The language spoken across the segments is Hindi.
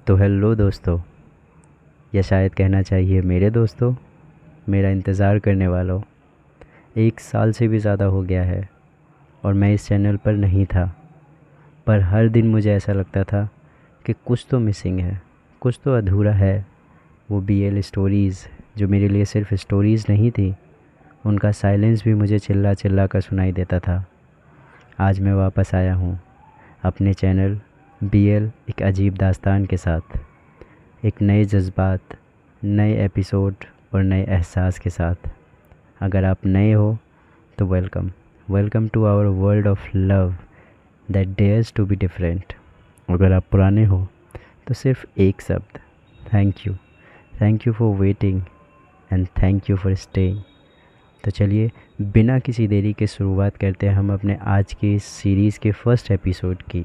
तो हेलो दोस्तों, या शायद कहना चाहिए मेरे दोस्तों, मेरा इंतज़ार करने वालों। 1 साल से भी ज़्यादा हो गया है और मैं इस चैनल पर नहीं था। पर हर दिन मुझे ऐसा लगता था कि कुछ तो मिसिंग है, कुछ तो अधूरा है। वो बीएल स्टोरीज़ जो मेरे लिए सिर्फ स्टोरीज़ नहीं थी, उनका साइलेंस भी मुझे चिल्ला चिल्ला कर सुनाई देता था। आज मैं वापस आया हूँ अपने चैनल बीएल एक अजीब दास्तान के साथ, एक नए जज्बात, नए एपिसोड और नए एहसास के साथ। अगर आप नए हो तो welcome, welcome to our world of love that dares to be different. अगर आप पुराने हो तो सिर्फ एक शब्द, thank you. Thank you for waiting and thank you for staying. तो चलिए बिना किसी देरी के शुरुआत करते हैं हम अपने आज की इस सीरीज़ के फर्स्ट एपिसोड की।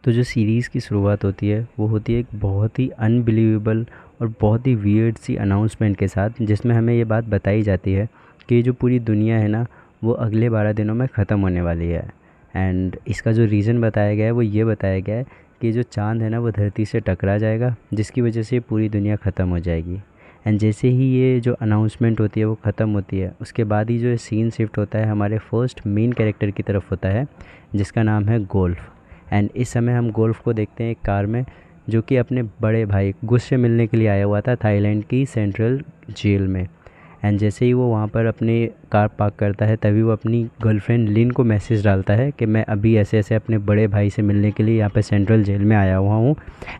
तो जो सीरीज़ की शुरुआत होती है वो होती है एक बहुत ही अनबिलीवेबल और बहुत ही वियर्ड सी अनाउंसमेंट के साथ, जिसमें हमें ये बात बताई जाती है कि जो पूरी दुनिया है ना, वो अगले 12 दिनों में ख़त्म होने वाली है। एंड इसका जो रीज़न बताया गया है वो ये बताया गया है कि जो चाँद है ना वो धरती से टकरा जाएगा, जिसकी वजह से पूरी दुनिया ख़त्म हो जाएगी। एंड जैसे ही ये जो अनाउंसमेंट होती है वो ख़त्म होती है, उसके बाद ही जो सीन शिफ्ट होता है हमारे फर्स्ट मेन कैरेक्टर की तरफ होता है, जिसका नाम है गोल्फ। एंड इस समय हम गोल्फ को देखते हैं एक कार में, जो कि अपने बड़े भाई गुस से मिलने के लिए आया हुआ था थाईलैंड की सेंट्रल जेल में। एंड जैसे ही वो वहाँ पर अपनी कार पार्क करता है, तभी वो अपनी गर्लफ्रेंड लिन को मैसेज डालता है कि मैं अभी ऐसे ऐसे अपने बड़े भाई से मिलने के लिए यहाँ पे सेंट्रल जेल में आया हुआ हूँ।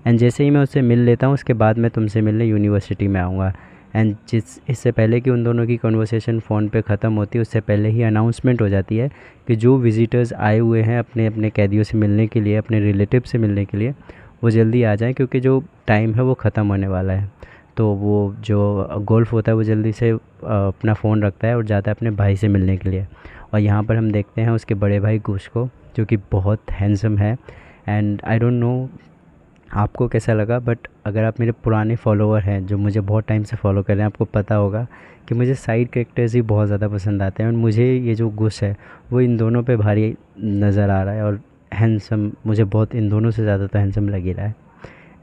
एंड जैसे ही मैं उससे मिल लेता हूँ, उसके बाद मैं तुमसे मिलने यूनिवर्सिटी में आऊँगा। एंड इससे पहले कि उन दोनों की कन्वर्सेशन फ़ोन पे ख़त्म होती है, उससे पहले ही अनाउंसमेंट हो जाती है कि जो विज़िटर्स आए हुए हैं अपने अपने कैदियों से मिलने के लिए, अपने रिलेटिव से मिलने के लिए, वो जल्दी आ जाएं, क्योंकि जो टाइम है वो ख़त्म होने वाला है। तो वो जो गोल्फ होता है वो जल्दी से अपना फ़ोन रखता है और जाता है अपने भाई से मिलने के लिए। और यहाँ पर हम देखते हैं उसके बड़े भाई गुश को, जो कि बहुत हैंडसम है। एंड आई डोंट नो आपको कैसा लगा, बट अगर आप मेरे पुराने फॉलोअर हैं जो मुझे बहुत टाइम से फॉलो कर रहे हैं, आपको पता होगा कि मुझे साइड कैरेक्टर्स ही बहुत ज़्यादा पसंद आते हैं। और मुझे ये जो गुश है वो इन दोनों पे भारी नज़र आ रहा है, और हैंडसम मुझे बहुत इन दोनों से ज़्यादा तो हैंडसम लग ही रहा है।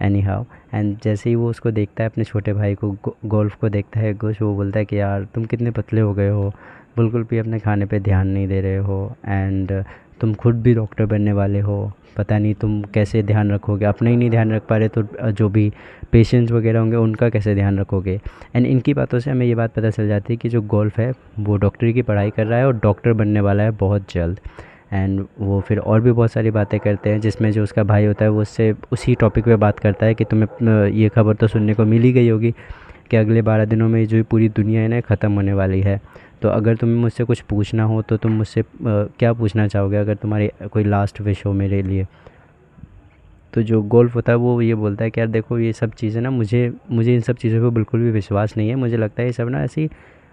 एनी हाउ, एंड जैसे ही वो उसको देखता है, अपने छोटे भाई को गोल्फ को देखता है गुश, वो बोलता है कि यार तुम कितने पतले हो गए हो, बिल्कुल भी अपने खाने पे ध्यान नहीं दे रहे हो। एंड तुम खुद भी डॉक्टर बनने वाले हो, पता नहीं तुम कैसे ध्यान रखोगे, अपना ही नहीं ध्यान रख पा रहे तो जो भी पेशेंट्स वगैरह होंगे उनका कैसे ध्यान रखोगे। एंड इनकी बातों से हमें ये बात पता चल जाती है कि जो गोल्फ है वो डॉक्टरी की पढ़ाई कर रहा है और डॉक्टर बनने वाला है बहुत जल्द। एंड वो फिर और भी बहुत सारी बातें करते हैं, जिसमें जो उसका भाई होता है वो उससे उसी टॉपिक पे बात करता है कि तुम्हें ये खबर तो सुनने को मिल ही गई होगी कि अगले 12 दिनों में जो पूरी दुनिया है ना ख़त्म होने वाली है। तो अगर तुम्हें मुझसे कुछ पूछना हो तो तुम मुझसे क्या पूछना चाहोगे, अगर तुम्हारी कोई लास्ट विश हो मेरे लिए। तो जो गोल्फ होता है वो ये बोलता है कि यार देखो, ये सब चीज़ें ना, मुझे मुझे इन सब चीज़ों पे बिल्कुल भी विश्वास नहीं है। मुझे लगता है ये सब ना ऐसी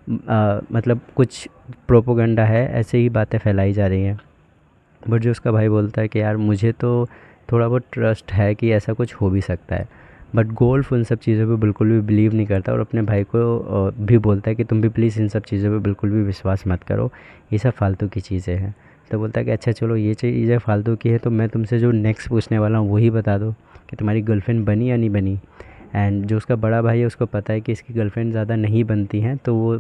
मतलब कुछ प्रोपोगंडा है, ऐसे ही बातें फैलाई जा रही हैं। बट जो उसका भाई बोलता है कि यार मुझे तो थोड़ा बहुत ट्रस्ट है कि ऐसा कुछ हो भी सकता है। बट गोल्फ उन सब चीज़ों पे बिल्कुल भी बिलीव नहीं करता, और अपने भाई को भी बोलता है कि तुम भी प्लीज़ इन सब चीज़ों पे बिल्कुल भी विश्वास मत करो, ये सब फालतू की चीज़ें हैं। तो बोलता है कि अच्छा चलो, ये चीज़ें फालतू की है तो मैं तुमसे जो नेक्स्ट पूछने वाला हूँ वही बता दो कि तुम्हारी गर्लफ्रेंड बनी या नहीं बनी। एंड जो उसका बड़ा भाई है उसको पता है कि इसकी गर्लफ्रेंड ज़्यादा नहीं बनती हैं, तो वो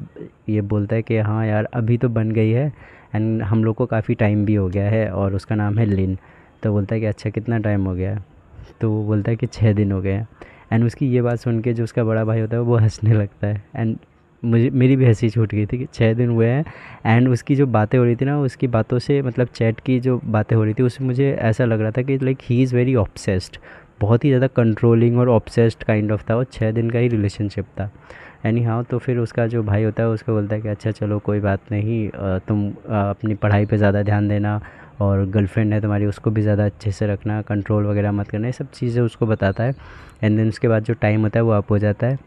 ये बोलता है कि हाँ यार अभी तो बन गई है, एंड हम लोग को काफ़ी टाइम भी हो गया है, और उसका नाम है लिन। तो बोलता है कि अच्छा कितना टाइम हो गया है। तो वो बोलता है कि 6 दिन हो गए हैं। एंड उसकी ये बात सुन के जो उसका बड़ा भाई होता है वो हंसने लगता है। एंड मुझे मेरी भी हंसी छूट गई थी कि 6 दिन हुए हैं। एंड उसकी जो बातें हो रही थी ना, उसकी बातों से मतलब चैट की जो बातें हो रही थी उसमें मुझे ऐसा लग रहा था कि like he is very obsessed, बहुत ही ज़्यादा कंट्रोलिंग और ऑब्सेस्ड काइंड ऑफ था। वो 6 दिन का ही रिलेशनशिप था। एनी हाउ, तो फिर उसका जो भाई होता है उसको बोलता है कि अच्छा चलो कोई बात नहीं, तुम अपनी पढ़ाई पे ज़्यादा ध्यान देना, और गर्लफ्रेंड है तुम्हारी उसको भी ज़्यादा अच्छे से रखना, कंट्रोल वगैरह मत करना, ये सब चीज़ें उसको बताता है। एंड देन उसके बाद जो टाइम होता है वो अप हो जाता है,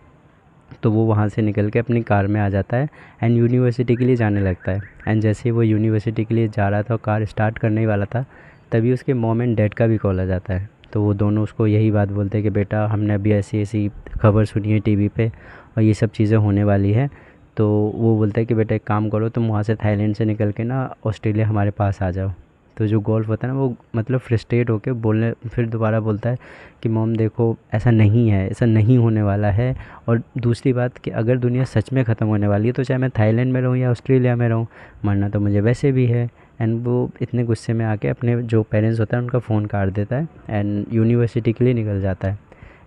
तो वो वहाँ से निकल के अपनी कार में आ जाता है एंड यूनिवर्सिटी के लिए जाने लगता है। एंड जैसे ही वो यूनिवर्सिटी के लिए जा रहा था और कार स्टार्ट करने ही वाला था, तभी उसके मॉम एंड डैड का भी कॉल आ जाता है। तो वो दोनों उसको यही बात बोलते हैं कि बेटा हमने अभी ऐसी ऐसी खबर सुनी है टीवी पे, और ये सब चीज़ें होने वाली है। तो वो बोलता है कि बेटा एक काम करो, तुम वहाँ से थाईलैंड से निकल के ना ऑस्ट्रेलिया हमारे पास आ जाओ। तो जो गोल्फ होता है ना वो मतलब फ्रस्ट्रेट होके बोलने फिर दोबारा बोलता है कि मॉम देखो ऐसा नहीं है, ऐसा नहीं होने वाला है। और दूसरी बात कि अगर दुनिया सच में ख़त्म होने वाली है तो चाहे मैं थाईलैंड में रहूँ या ऑस्ट्रेलिया में रहूँ, मरना तो मुझे वैसे भी है। एंड वो इतने गुस्से में आके अपने जो पेरेंट्स होता है उनका फ़ोन काट देता है एंड यूनिवर्सिटी के लिए निकल जाता है।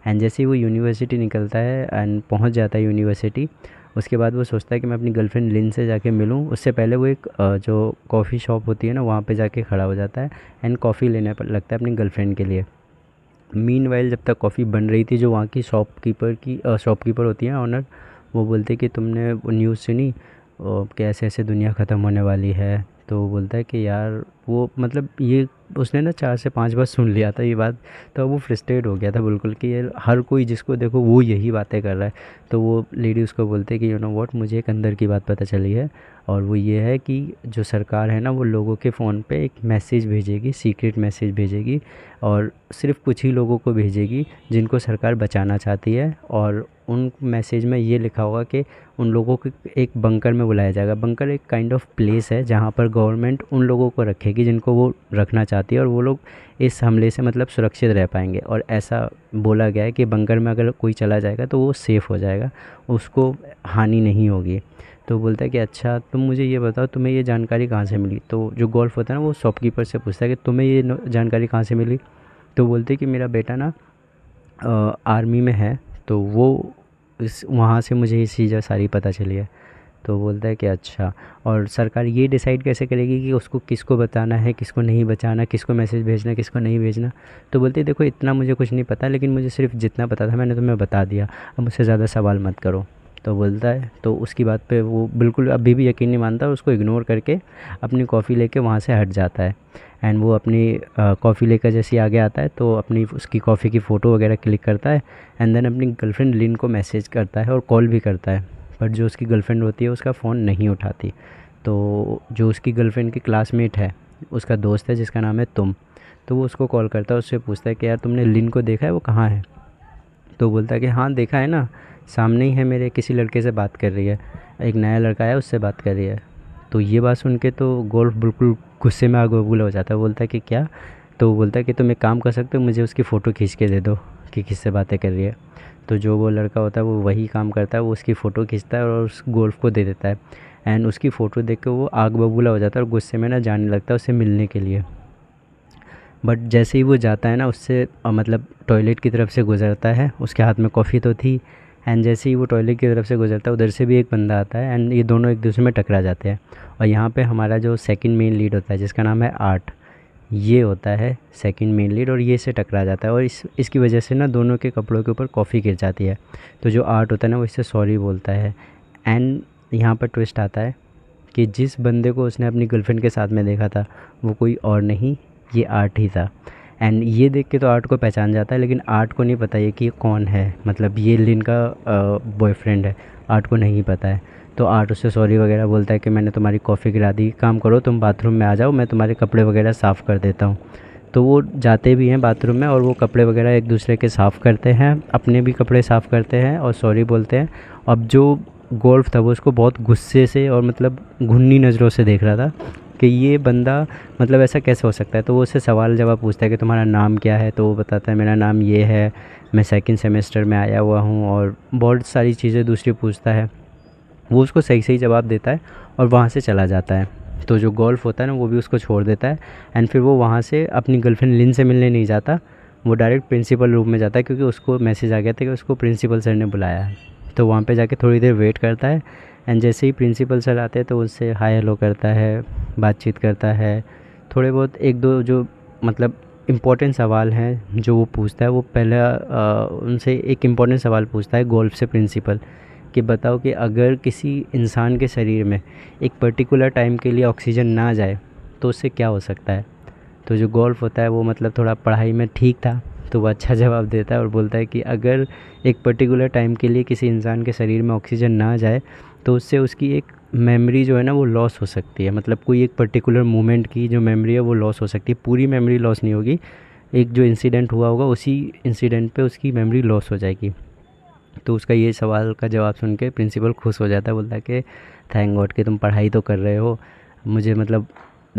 एंड जैसे ही वो यूनिवर्सिटी निकलता है एंड पहुंच जाता है यूनिवर्सिटी, उसके बाद वो सोचता है कि मैं अपनी गर्लफ्रेंड लिन से जाके मिलूं। उससे पहले वो एक जो कॉफ़ी शॉप होती है ना वहाँ पे जाके खड़ा हो जाता है एंड कॉफ़ी लेने पर लगता है अपनी गर्लफ्रेंड के लिए। मीनवाइल जब तक कॉफ़ी बन रही थी, जो वहाँ की शॉपकीपर होती है ऑनर, वो बोलते कि तुमने वो न्यूज़ सुनी कि ऐसे ऐसे दुनिया ख़त्म होने वाली है। तो वो बोलता है कि यार वो मतलब ये उसने ना 4 से 5 बार सुन लिया था ये बात। तो वो फ्रस्ट्रेट हो गया था बिल्कुल कि ये हर कोई जिसको देखो वो यही बातें कर रहा है। तो वो लेडी उसको बोलते है कि यू नो व्हाट, मुझे एक अंदर की बात पता चली है, और वो ये है कि जो सरकार है ना वो लोगों के फ़ोन पे एक मैसेज भेजेगी, सीक्रेट मैसेज भेजेगी, और सिर्फ कुछ ही लोगों को भेजेगी जिनको सरकार बचाना चाहती है। और उन मैसेज में ये लिखा होगा कि उन लोगों को एक बंकर में बुलाया जाएगा। बंकर एक काइंड ऑफ प्लेस है जहाँ पर गवर्नमेंट उन लोगों को रखेगी जिनको वो रखना चाहती है, और वो लोग इस हमले से मतलब सुरक्षित रह पाएंगे। और ऐसा बोला गया है कि बंकर में अगर कोई चला जाएगा तो वो सेफ़ हो जाएगा, उसको हानि नहीं होगी। तो बोलता है कि अच्छा तुम मुझे ये बताओ तुम्हें ये जानकारी कहाँ से मिली। तो जो गोल्फ होता है ना वो शॉपकीपर से पूछता है कि तुम्हें ये जानकारी कहाँ से मिली। तो बोलते हैं कि मेरा बेटा ना आर्मी में है, तो वो इस वहाँ से मुझे ये चीज़ें सारी पता चली है। तो बोलता है कि अच्छा, और सरकार ये डिसाइड कैसे करेगी कि उसको किसको बताना है, किसको नहीं बचाना, किसको मैसेज भेजना, किसको नहीं भेजना। तो बोलते देखो इतना मुझे कुछ नहीं पता, लेकिन मुझे सिर्फ जितना पता था मैंने तुम्हें बता दिया, अब मुझसे ज़्यादा सवाल मत करो। तो बोलता है, तो उसकी बात पे वो बिल्कुल अभी भी यकीन नहीं मानता, और उसको इग्नोर करके अपनी कॉफ़ी लेके वहाँ से हट जाता है। एंड वो अपनी कॉफ़ी लेकर जैसे ही आगे आता है तो अपनी उसकी कॉफ़ी की फ़ोटो वगैरह क्लिक करता है एंड देन अपनी गर्लफ्रेंड लिन को मैसेज करता है और कॉल भी करता है। बट जो उसकी गर्लफ्रेंड होती है उसका फ़ोन नहीं उठाती। तो जो उसकी गर्लफ्रेंड की क्लासमेट है, उसका दोस्त है जिसका नाम है तुम, तो वो उसको कॉल करता है, उससे पूछता है कि यार तुमने लिन को देखा है, वो कहाँ है। तो बोलता है कि हाँ देखा है ना, सामने ही है मेरे, किसी लड़के से बात कर रही है, एक नया लड़का है उससे बात कर रही है। तो ये बात सुन के तो गोल्फ बिल्कुल गुस्से में आग बबूला हो जाता है। बोलता है कि क्या। तो वो बोलता है कि तुम एक काम कर सकते हो, मुझे उसकी फ़ोटो खींच के दे दो कि किससे बातें कर रही है। तो जो वो लड़का होता है वो वही काम करता है, वो उसकी फ़ोटो खींचता है और उस गोल्फ को दे देता है। एंड उसकी फ़ोटो देख के वो आग बबूला हो जाता है और गुस्से में ना जाने लगता है उससे मिलने के लिए। बट जैसे ही वो जाता है ना उससे मतलब टॉयलेट की तरफ से गुज़रता है, उसके हाथ में कॉफ़ी तो थी। एंड जैसे ही वो टॉयलेट की तरफ से गुज़रता है उधर से भी एक बंदा आता है एंड ये दोनों एक दूसरे में टकरा जाते हैं। और यहाँ पे हमारा जो सेकंड मेन लीड होता है जिसका नाम है आर्ट, ये होता है सेकंड मेन लीड, और ये से टकरा जाता है और इसकी वजह से ना दोनों के कपड़ों के ऊपर कॉफ़ी गिर जाती है। तो जो आर्ट होता है ना वो इससे सॉरी बोलता है। एंड यहाँ पर ट्विस्ट आता है कि जिस बंदे को उसने अपनी गर्लफ्रेंड के साथ में देखा था वो कोई और नहीं, ये आर्ट ही था। एंड ये देख के तो आर्ट को पहचान जाता है, लेकिन आर्ट को नहीं पता ये कि ये कौन है, मतलब ये लिन का बॉयफ्रेंड है, आर्ट को नहीं पता है। तो आर्ट उससे सॉरी वगैरह बोलता है कि मैंने तुम्हारी कॉफ़ी गिरा दी, काम करो तुम बाथरूम में आ जाओ, मैं तुम्हारे कपड़े वगैरह साफ़ कर देता हूँ। तो वो जाते भी हैं बाथरूम में और वो कपड़े वगैरह एक दूसरे के साफ़ करते हैं, अपने भी कपड़े साफ़ करते हैं और सॉरी बोलते हैं। अब जो गोल्फ था वो उसको बहुत गुस्से से और मतलब घुन्नी नज़रों से देख रहा था कि ये बंदा मतलब ऐसा कैसे हो सकता है। तो वो उससे सवाल जवाब पूछता है कि तुम्हारा नाम क्या है। तो वो बताता है मेरा नाम ये है, मैं सेकंड सेमेस्टर में आया हुआ हूँ, और बहुत सारी चीज़ें दूसरी पूछता है। वो उसको सही सही जवाब देता है और वहाँ से चला जाता है। तो जो गोल्फ होता है ना वो भी उसको छोड़ देता है। एंड फिर वो वहाँ से अपनी गर्लफ्रेंड लिन से मिलने नहीं जाता, वो डायरेक्ट प्रिंसिपल रूम में जाता है क्योंकि उसको मैसेज आ गया था कि उसको प्रिंसिपल सर ने बुलाया है। तो वहाँ पे जाके थोड़ी देर वेट करता है एंड जैसे ही प्रिंसिपल सर आते हैं तो उससे हाय हेलो करता है, बातचीत करता है। थोड़े बहुत एक दो जो मतलब इम्पोर्टेंट सवाल हैं जो वो पूछता है, वो पहला उनसे एक इम्पोर्टेंट सवाल पूछता है गोल्फ से प्रिंसिपल कि बताओ कि अगर किसी इंसान के शरीर में एक पर्टिकुलर टाइम के लिए ऑक्सीजन ना जाए तो उससे क्या हो सकता है। तो जो गोल्फ होता है वो मतलब थोड़ा पढ़ाई में ठीक था, तो वो अच्छा जवाब देता है और बोलता है कि अगर एक पर्टिकुलर टाइम के लिए किसी इंसान के शरीर में ऑक्सीजन ना जाए तो उससे उसकी एक मेमोरी जो है ना वो लॉस हो सकती है। मतलब कोई एक पर्टिकुलर मोमेंट की जो मेमोरी है वो लॉस हो सकती है, पूरी मेमोरी लॉस नहीं होगी, एक जो इंसिडेंट हुआ होगा उसी इंसिडेंट पे उसकी मेमोरी लॉस हो जाएगी। तो उसका ये सवाल का जवाब सुन के प्रिंसिपल खुश हो जाता है, बोलता है कि थैंक गॉड कि तुम पढ़ाई तो कर रहे हो, मुझे मतलब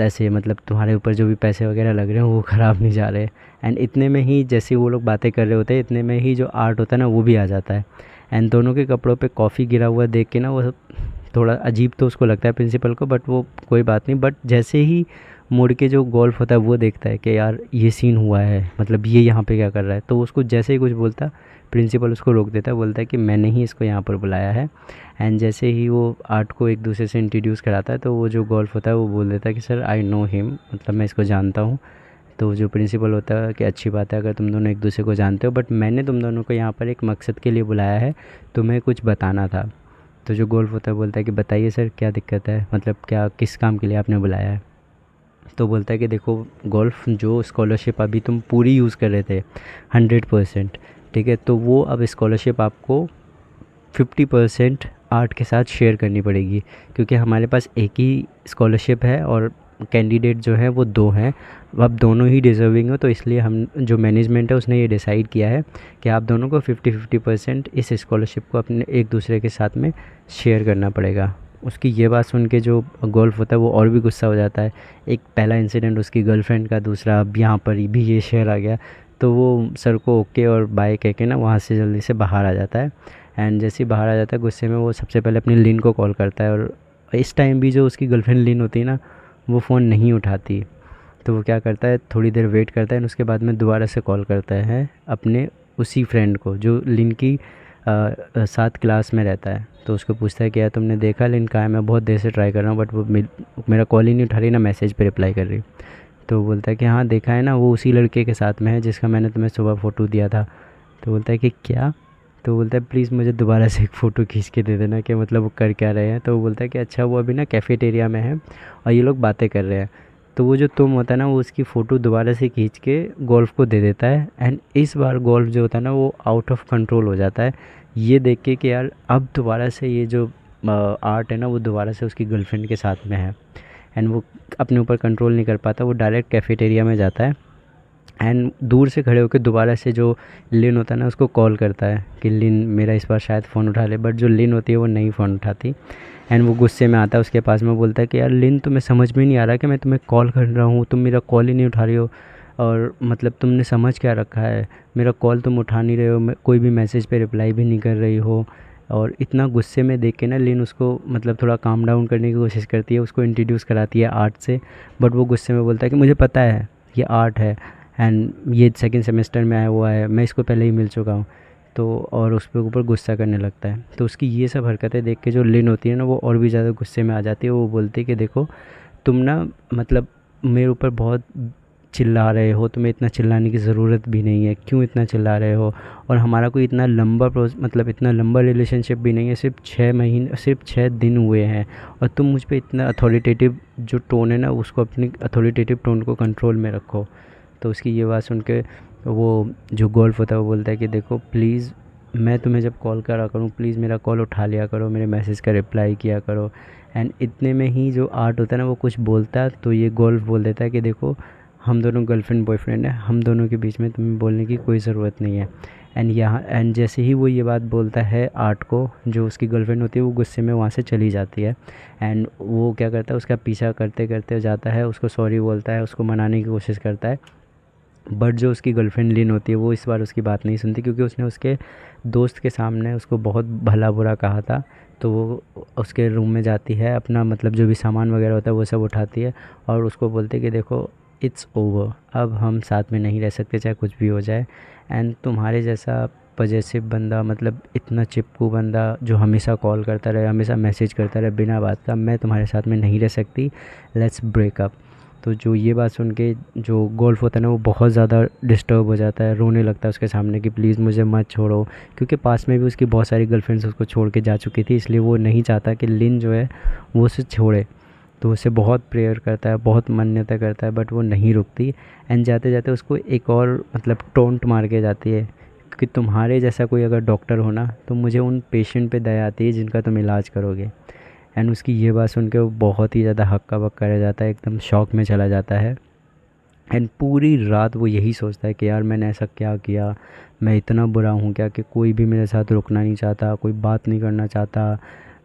ऐसे मतलब तुम्हारे ऊपर जो भी पैसे वगैरह लग रहे हैं वो ख़राब नहीं जा रहे। एंड इतने में ही जैसे वो लोग बातें कर रहे होते हैं, इतने में ही जो आर्ट होता है ना वो भी आ जाता है। एंड दोनों के कपड़ों पे कॉफ़ी गिरा हुआ देख के ना वो थोड़ा अजीब तो उसको लगता है प्रिंसिपल को, बट वो कोई बात नहीं। बट जैसे ही मुड़ के जो गोल्फ होता है वो देखता है कि यार ये सीन हुआ है, मतलब ये यहाँ पे क्या कर रहा है, तो उसको जैसे ही कुछ बोलता प्रिंसिपल उसको रोक देता है, बोलता है कि मैंने ही इसको यहाँ पर बुलाया है। एंड जैसे ही वो आर्ट को एक दूसरे से इंट्रोड्यूस कराता है तो वो जो गोल्फ होता है वो बोल देता है कि सर आई नो हिम, मतलब मैं इसको जानता हूँ। तो जो प्रिंसिपल होता है कि अच्छी बात है अगर तुम दोनों एक दूसरे को जानते हो, बट मैंने तुम दोनों को यहाँ पर एक मकसद के लिए बुलाया है, तुम्हें कुछ बताना था। तो जो गोल्फ होता है बोलता है कि बताइए सर क्या दिक्कत है, मतलब क्या किस काम के लिए आपने बुलाया है। तो बोलता है कि देखो गोल्फ, जो स्कॉलरशिप अभी तुम पूरी यूज़ कर रहे थे 100%, ठीक है, तो वो अब स्कॉलरशिप आपको 50% आर्ट के साथ शेयर करनी पड़ेगी, क्योंकि हमारे पास एक ही स्कॉलरशिप है और कैंडिडेट जो है वो दो हैं। अब दोनों ही डिज़र्विंग हो, तो इसलिए हम जो मैनेजमेंट है उसने ये डिसाइड किया है कि आप दोनों को 50-50% इस स्कॉलरशिप को अपने एक दूसरे के साथ में शेयर करना पड़ेगा। उसकी ये बात सुन के जो गोल्फ होता है वो और भी गुस्सा हो जाता है। एक पहला इंसिडेंट उसकी गर्लफ्रेंड का, दूसरा अब यहाँ पर भी ये शेयर आ गया। तो वो सर को ओके और बाय कह के ना वहाँ से जल्दी से बाहर आ जाता है। एंड जैसे ही बाहर आ जाता है गुस्से में, वो सबसे पहले अपनी लिन को कॉल करता है, और इस टाइम भी जो उसकी गर्लफ्रेंड लिन होती है ना वो फ़ोन नहीं उठाती। तो वो क्या करता है, थोड़ी देर वेट करता है, उसके बाद में दोबारा से कॉल करता है अपने उसी फ्रेंड को जो लिन की साथ क्लास में रहता है। तो उसको पूछता है कि यार तुमने देखा लिन कहाँ है, मैं बहुत देर से ट्राई कर रहा हूँ बट वो मेरा कॉल ही नहीं उठा रही, ना मैसेज पे रिप्लाई कर रही। तो बोलता है कि हाँ देखा है ना, वो उसी लड़के के साथ में है जिसका मैंने तुम्हें सुबह फ़ोटो दिया था। तो बोलता है कि क्या? तो बोलता है प्लीज़ मुझे दोबारा से एक फ़ोटो खींच के दे देना कि मतलब वो कर क्या रहे हैं। तो वो बोलता है कि अच्छा वो अभी ना कैफ़ेटेरिया में है और ये लोग बातें कर रहे हैं। तो वो जो तुम होता है ना वो उसकी फ़ोटो दोबारा से खींच के गोल्फ को दे देता है। एंड इस बार गोल्फ जो होता है ना वो आउट ऑफ कंट्रोल हो जाता है, ये देख के कि यार अब दोबारा से ये जो आर्ट है ना वो दोबारा से उसकी गर्लफ्रेंड के साथ में है। एंड वो अपने ऊपर कंट्रोल नहीं कर पाता, वो डायरेक्ट कैफ़ेटेरिया में जाता है। एंड दूर से खड़े होकर दोबारा से जो लिन होता है ना उसको कॉल करता है कि लिन मेरा इस बार शायद फ़ोन उठा ले, बट जो लिन होती है वो नहीं फ़ोन उठाती। एंड वो गुस्से में आता है उसके पास में, बोलता है कि यार लिन तुम्हें समझ में नहीं आ रहा कि मैं तुम्हें कॉल कर रहा हूँ, तुम मेरा कॉल ही नहीं उठा रही हो, और मतलब तुमने समझ क्या रखा है, मेरा कॉल तुम उठा नहीं रहे हो, कोई भी मैसेज पे रिप्लाई भी नहीं कर रही हो। और इतना गुस्से में देख के ना लिन उसको मतलब थोड़ा काम डाउन करने की कोशिश करती है, उसको इंट्रोड्यूस कराती है आर्ट से। बट वो गुस्से में बोलता है कि मुझे पता है ये आर्ट है एंड ये सेकंड सेमेस्टर में आया हुआ है, मैं इसको पहले ही मिल चुका हूँ। तो और उस पे ऊपर गुस्सा करने लगता है। तो उसकी ये सब हरकतें देख के जो लिन होती है ना वो और भी ज़्यादा गुस्से में आ जाती है। वो बोलती है कि देखो तुम ना मतलब मेरे ऊपर बहुत चिल्ला रहे हो, तुम्हें इतना चिल्लाने की ज़रूरत भी नहीं है, क्यों इतना चिल्ला रहे हो, और हमारा कोई इतना लंबा मतलब इतना लंबा रिलेशनशिप भी नहीं है, सिर्फ 6 महीने, सिर्फ 6 दिन हुए हैं, और तुम मुझ पे इतना अथॉरिटेटिव जो टोन है ना उसको, अपनी अथॉरिटेटिव टोन को कंट्रोल में रखो। तो उसकी ये बात सुन के वो जो गोल्फ होता है वो बोलता है कि देखो प्लीज़ मैं तुम्हें जब कॉल करा करूँ प्लीज़ मेरा कॉल उठा लिया करो, मेरे मैसेज का रिप्लाई किया करो। एंड इतने में ही जो आर्ट होता है ना वो कुछ बोलता है, तो ये गोल्फ बोल देता है कि देखो हम दोनों गर्लफ्रेंड बॉयफ्रेंड है, हम दोनों के बीच में तुम्हें बोलने की कोई ज़रूरत नहीं है। एंड जैसे ही वो ये बात बोलता है आर्ट को, जो उसकी गर्लफ्रेंड होती है वो गुस्से में वहाँ से चली जाती है। एंड वो क्या करता है, उसका पीछा करते करते जाता है, उसको सॉरी बोलता है, उसको मनाने की कोशिश करता है। बट जो उसकी गर्लफ्रेंड लिन होती है वो इस बार उसकी बात नहीं सुनती, क्योंकि उसने उसके दोस्त के सामने उसको बहुत भला बुरा कहा था। तो वो उसके रूम में जाती है, अपना मतलब जो भी सामान वगैरह होता है वो सब उठाती है और उसको बोलती है कि देखो इट्स ओवर, अब हम साथ में नहीं रह सकते चाहे कुछ भी हो जाए। एंड तुम्हारे जैसा पजेसिव बंदा, मतलब इतना चिपकू बंदा जो हमेशा कॉल करता रहे, हमेशा मैसेज करता रहे बिना बात का, मैं तुम्हारे साथ में नहीं रह सकती, लेट्स ब्रेकअप। तो जो ये बात सुन के जो गोल्फ होता है ना वो बहुत ज़्यादा डिस्टर्ब हो जाता है, रोने लगता है उसके सामने कि प्लीज़ मुझे मत छोड़ो, क्योंकि पास में भी उसकी बहुत सारी गर्लफ्रेंड्स उसको छोड़ के जा चुकी थी, इसलिए वो नहीं चाहता कि लिन जो है वो उसे छोड़े। तो उसे बहुत प्रेयर करता है, बहुत मान्यता करता है, बट वो नहीं रुकती। एंड जाते जाते उसको एक और मतलब टोंट मार के जाती है कि तुम्हारे जैसा कोई अगर डॉक्टर हो ना तो मुझे उन पेशेंट पे दया आती है जिनका तुम इलाज करोगे। एंड उसकी ये बात सुन के वो बहुत ही ज़्यादा हक्का बक्का रह जाता है, एकदम शॉक में चला जाता है। एंड पूरी रात वो यही सोचता है कि यार मैंने ऐसा क्या किया, मैं इतना बुरा हूँ क्या कि कोई भी मेरे साथ रुकना नहीं चाहता, कोई बात नहीं करना चाहता,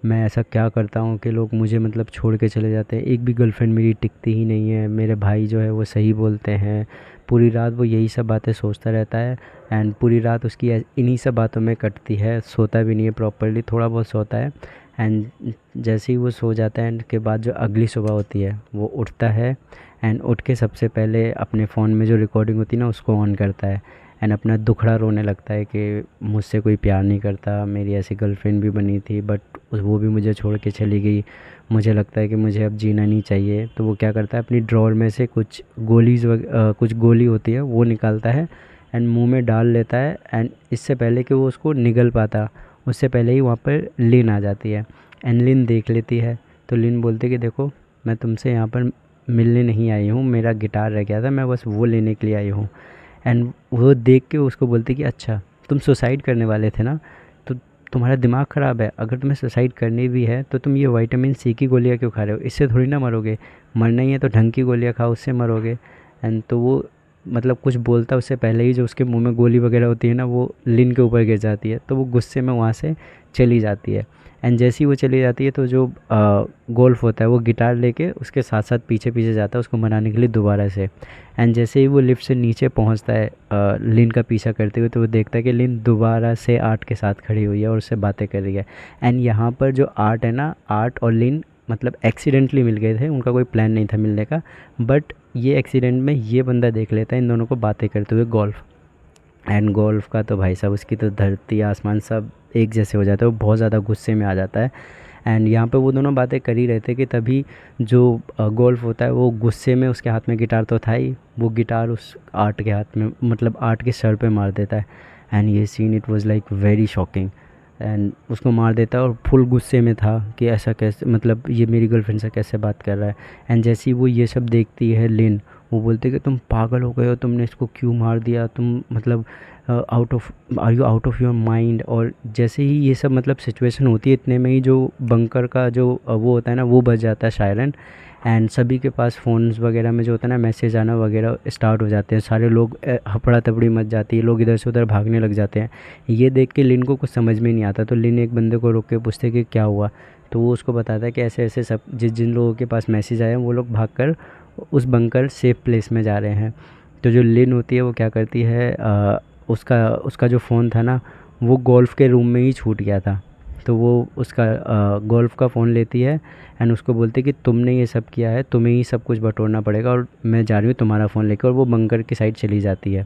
मैं ऐसा क्या करता हूँ कि लोग मुझे मतलब छोड़ के चले जाते हैं। एक भी गर्लफ्रेंड मेरी टिकती ही नहीं है। मेरे भाई जो है वो सही बोलते हैं। पूरी रात वो यही सब बातें सोचता रहता है एंड पूरी रात उसकी इन्हीं सब बातों में कटती है। सोता भी नहीं है प्रॉपरली, थोड़ा बहुत सोता है एंड जैसे ही वो सो जाता है एंड के बाद जो अगली सुबह होती है वो उठता है एंड उठ के सबसे पहले अपने फ़ोन में जो रिकॉर्डिंग होती है ना उसको ऑन करता है एंड अपना दुखड़ा रोने लगता है कि मुझसे कोई प्यार नहीं करता, मेरी ऐसी गर्लफ्रेंड भी बनी थी बट वो भी मुझे छोड़ के चली गई, मुझे लगता है कि मुझे अब जीना नहीं चाहिए। तो वो क्या करता है अपनी ड्रॉर में से कुछ गोली होती है वो निकालता है एंड मुंह में डाल लेता है एंड इससे पहले कि वो उसको निगल पाता उससे पहले ही वहाँ पर लिन आ जाती है एंड लिन देख लेती है। तो लिन बोलती है कि देखो मैं तुमसे यहाँ पर मिलने नहीं आई हूँ, मेरा गिटार रह गया था, मैं बस वो लेने के लिए आई हूँ। एंड वो देख के उसको बोलती कि अच्छा तुम सुसाइड करने वाले थे ना, तो तुम्हारा दिमाग ख़राब है, अगर तुम्हें सुसाइड करनी भी है तो तुम ये विटामिन सी की गोलियाँ क्यों खा रहे हो, इससे थोड़ी ना मरोगे, मरना ही है तो ढंग की गोलियाँ खाओ उससे मरोगे। एंड तो वो मतलब कुछ बोलता उससे पहले ही जो उसके मुंह में गोली वगैरह होती है ना वो लिन के ऊपर गिर जाती है। तो वो गुस्से में वहाँ से चली जाती है एंड जैसे ही वो चली जाती है तो जो गोल्फ होता है वो गिटार लेके उसके साथ साथ पीछे पीछे जाता है उसको मनाने के लिए दोबारा से। एंड जैसे ही वो लिफ्ट से नीचे पहुंचता है लिन का पीछा करते हुए, तो वो देखता है कि लिन दोबारा से आर्ट के साथ खड़ी हुई है और उससे बातें कर रही है। एंड यहाँ पर जो आर्ट है ना, आर्ट और लिन मतलब एक्सीडेंटली मिल गए थे, उनका कोई प्लान नहीं था मिलने का, बट ये एक्सीडेंट में ये बंदा देख लेता है इन दोनों को बातें करते हुए गोल्फ। एंड गोल्फ का तो भाई साहब उसकी तो धरती आसमान सब एक जैसे हो जाता है, वो बहुत ज़्यादा गुस्से में आ जाता है। एंड यहाँ पे वो दोनों बातें कर ही रहे थे कि तभी जो गोल्फ होता है वो गुस्से में, उसके हाथ में गिटार तो था ही, वो गिटार उस आर्ट के हाथ में मतलब आर्ट के सर पे मार देता है। एंड ये seen it was like very shocking. And उसको मार देता है और फुल गुस्से में था कि ऐसा कैसे, मतलब ये मेरी गर्लफ्रेंड से कैसे बात कर रहा है। एंड जैसे ही वो ये सब देखती है लिन, वो बोलते कि तुम पागल हो गए हो, तुमने इसको क्यों मार दिया, तुम मतलब are you out of your mind. और जैसे ही ये सब मतलब सिचुएशन होती है इतने में ही जो बंकर का जो वो होता है ना वो बज जाता है सायरन। एंड सभी के पास फ़ोन्स वगैरह में जो होता है ना मैसेज आना वगैरह स्टार्ट हो जाते हैं, सारे लोग हफड़ा तफड़ी मच जाती है, लोग इधर से उधर भागने लग जाते हैं। ये देख के लिन को कुछ समझ में नहीं आता, तो लिन एक बंदे को रोक के पूछते कि क्या हुआ। तो वो उसको बताता है कि ऐसे ऐसे सब जिन लोगों के पास मैसेज आए हैं वो लोग भागकर उस बंकर सेफ प्लेस में जा रहे हैं। तो जो लिन होती है वो क्या करती है, उसका उसका जो फ़ोन था ना वो गोल्फ़ के रूम में ही छूट गया था। तो वो उसका गोल्फ़ का फ़ोन लेती है एंड उसको बोलती है कि तुमने ये सब किया है, तुम्हें ही सब कुछ बटोरना पड़ेगा और मैं जा रही हूँ तुम्हारा फ़ोन लेकर। और वो बंकर की साइड चली जाती है।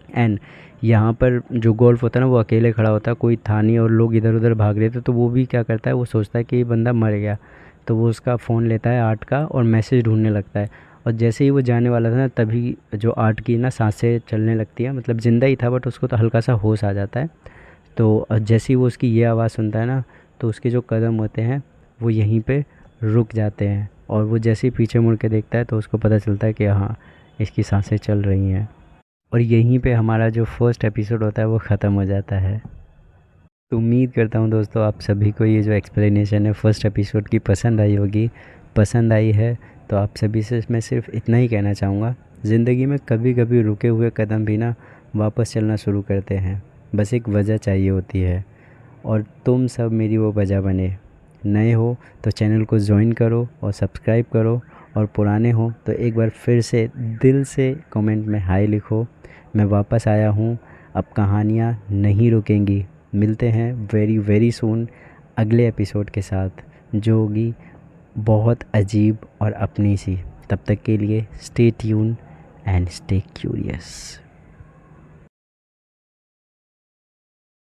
एंड यहाँ पर जो गोल्फ होता है ना वो अकेले खड़ा होता है, कोई था नहीं और लोग इधर उधर भाग रहे थे। तो वो भी क्या करता है, वो सोचता है कि ये बंदा मर गया। तो वो उसका फ़ोन लेता है आर्ट का और मैसेज ढूंढने लगता है। और जैसे ही वो जाने वाला था ना तभी जो आर्ट की ना सांसें चलने लगती हैं, मतलब ज़िंदा ही था बट उसको तो हल्का सा होश आ जाता है। तो जैसे ही वो उसकी ये आवाज़ सुनता है ना तो उसके जो कदम होते हैं वो यहीं पे रुक जाते हैं। और वो जैसे ही पीछे मुड़ के देखता है तो उसको पता चलता है कि हाँ इसकी सांसें चल रही हैं। और यहीं पे हमारा जो फर्स्ट एपिसोड होता है वो ख़त्म हो जाता है। तो उम्मीद करता हूँ दोस्तों आप सभी को ये जो एक्सप्लेनेशन है फर्स्ट एपिसोड की पसंद आई होगी। पसंद आई है तो आप सभी से मैं सिर्फ इतना ही कहना चाहूँगा, ज़िंदगी में कभी कभी रुके हुए कदम भी ना वापस चलना शुरू करते हैं, बस एक वजह चाहिए होती है। और तुम सब मेरी वो वजह बने। नए हो तो चैनल को ज्वाइन करो और सब्सक्राइब करो, और पुराने हो तो एक बार फिर से दिल से कमेंट में हाय लिखो। मैं वापस आया हूँ, अब कहानियाँ नहीं रुकेंगी। मिलते हैं वेरी वेरी सून अगले एपिसोड के साथ, जो होगी बहुत अजीब और अपनी सी। तब तक के लिए stay tune and stay curious.